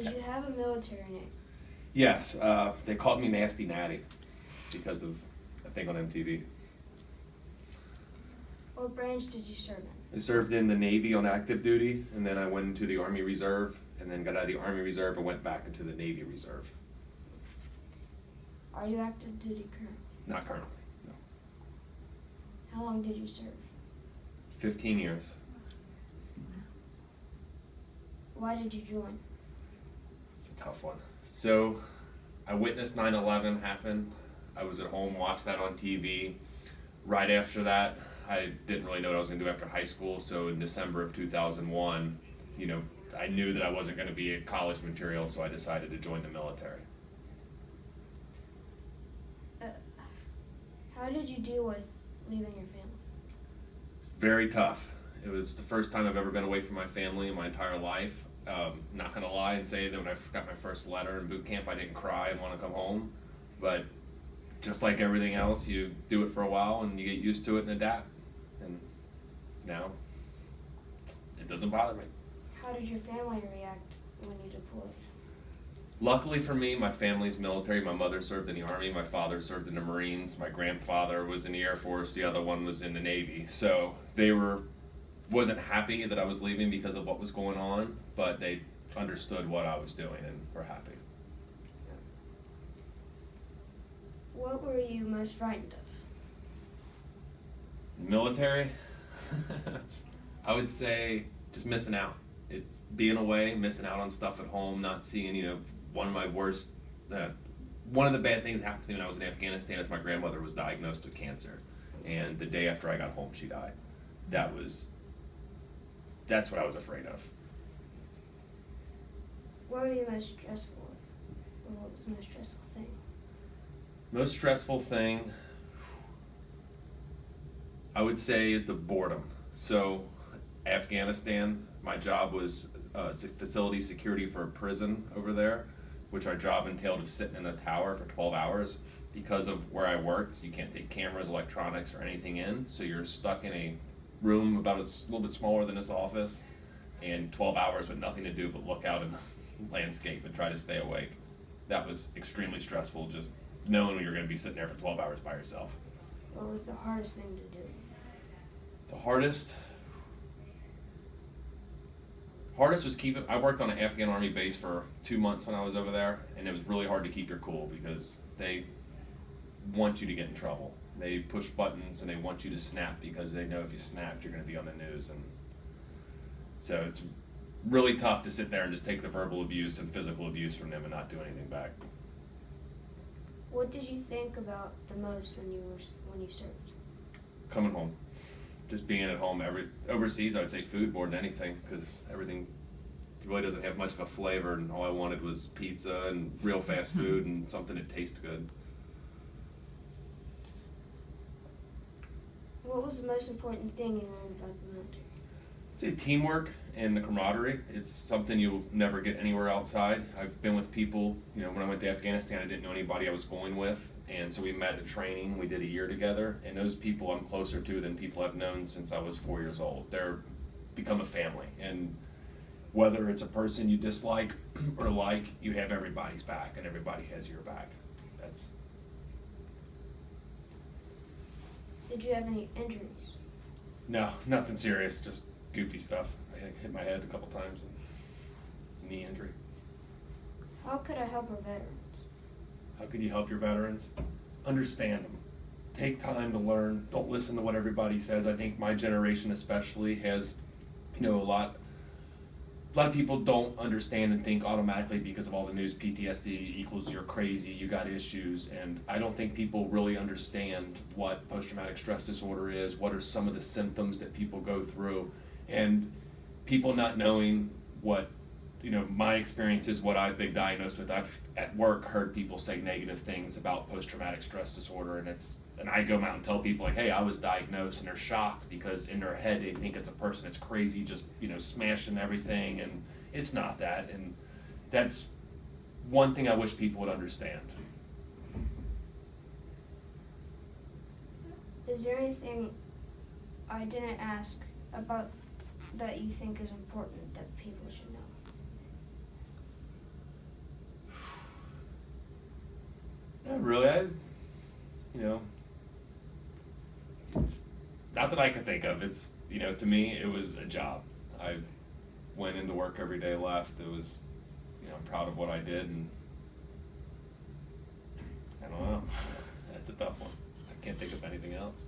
Did you have a military name? Yes, they called me Nasty Natty because of a thing on MTV. What branch did you serve in? I served in the Navy on active duty, and then I went into the Army Reserve, and then got out of the Army Reserve and went back into the Navy Reserve. Are you active duty currently? Not currently, no. How long did you serve? 15 years. Why did you join? It's a tough one. So, I witnessed 9/11 happen. I was at home, watched that on TV. Right after that, I didn't really know what I was going to do after high school, so in December of 2001, I knew that I wasn't going to be a college material, so I decided to join the military. How did you deal with leaving your family? Very tough. It was the first time I've ever been away from my family in my entire life. Not going to lie and say that when I got my first letter in boot camp, I didn't cry and want to come home, but just like everything else, you do it for a while and you get used to it and adapt. And now, it doesn't bother me. How did your family react when you deployed? Luckily for me, my family's military. My mother served in the Army, my father served in the Marines, my grandfather was in the Air Force, the other one was in the Navy. So they wasn't happy that I was leaving because of what was going on, but they understood what I was doing and were happy. What were you most frightened of? Military, I would say just missing out. It's being away, missing out on stuff at home, not seeing, one of the bad things that happened to me when I was in Afghanistan is my grandmother was diagnosed with cancer. And the day after I got home, she died. That's what I was afraid of. What were you most stressful of? Or what was the most stressful thing? Most stressful thing, I would say, is the boredom. So, Afghanistan, my job was facility security for a prison over there, which our job entailed of sitting in a tower for 12 hours. Because of where I worked, you can't take cameras, electronics, or anything in, so you're stuck in a room about a little bit smaller than this office, and 12 hours with nothing to do but look out in the landscape and try to stay awake. That was extremely stressful, just knowing you're going to be sitting there for 12 hours by yourself. What was the hardest thing to do? The hardest was I worked on an Afghan Army base for 2 months when I was over there, and it was really hard to keep your cool because they want you to get in trouble. They push buttons and they want you to snap because they know if you snapped, you're going to be on the news. And so it's really tough to sit there and just take the verbal abuse and physical abuse from them and not do anything back. What did you think about the most when you served? Coming home. Just being at home. Overseas, I would say food more than anything because everything really doesn't have much of a flavor, and all I wanted was pizza and real fast food and something that tastes good. What was the most important thing you learned about the military? I'd say teamwork and the camaraderie. It's something you'll never get anywhere outside. I've been with people, when I went to Afghanistan, I didn't know anybody I was going with. And so we met at training, we did a year together, and those people I'm closer to than people I've known since I was 4 years old. They're become a family, and whether it's a person you dislike or like, you have everybody's back, and everybody has your back. Did you have any injuries? No, nothing serious, just goofy stuff. I hit my head a couple times, and knee injury. How could I help our veterans? How could you help your veterans? Understand them. Take time to learn. Don't listen to what everybody says. I think my generation especially has, a lot of people don't understand and think automatically because of all the news, PTSD equals you're crazy, you got issues, and I don't think people really understand what post-traumatic stress disorder is, what are some of the symptoms that people go through, and people not knowing what my experience is what I've been diagnosed with. I've at work heard people say negative things about post-traumatic stress disorder, and I go out and tell people like, hey, I was diagnosed, and they're shocked because in their head they think it's a person that's crazy, just smashing everything, and it's not that. And that's one thing I wish people would understand. Is there anything I didn't ask about that you think is important that people should know? Not really. You know, it's not that I could think of. It's, to me, it was a job. I went into work every day, left. It was, I'm proud of what I did, and I don't know. That's a tough one. I can't think of anything else.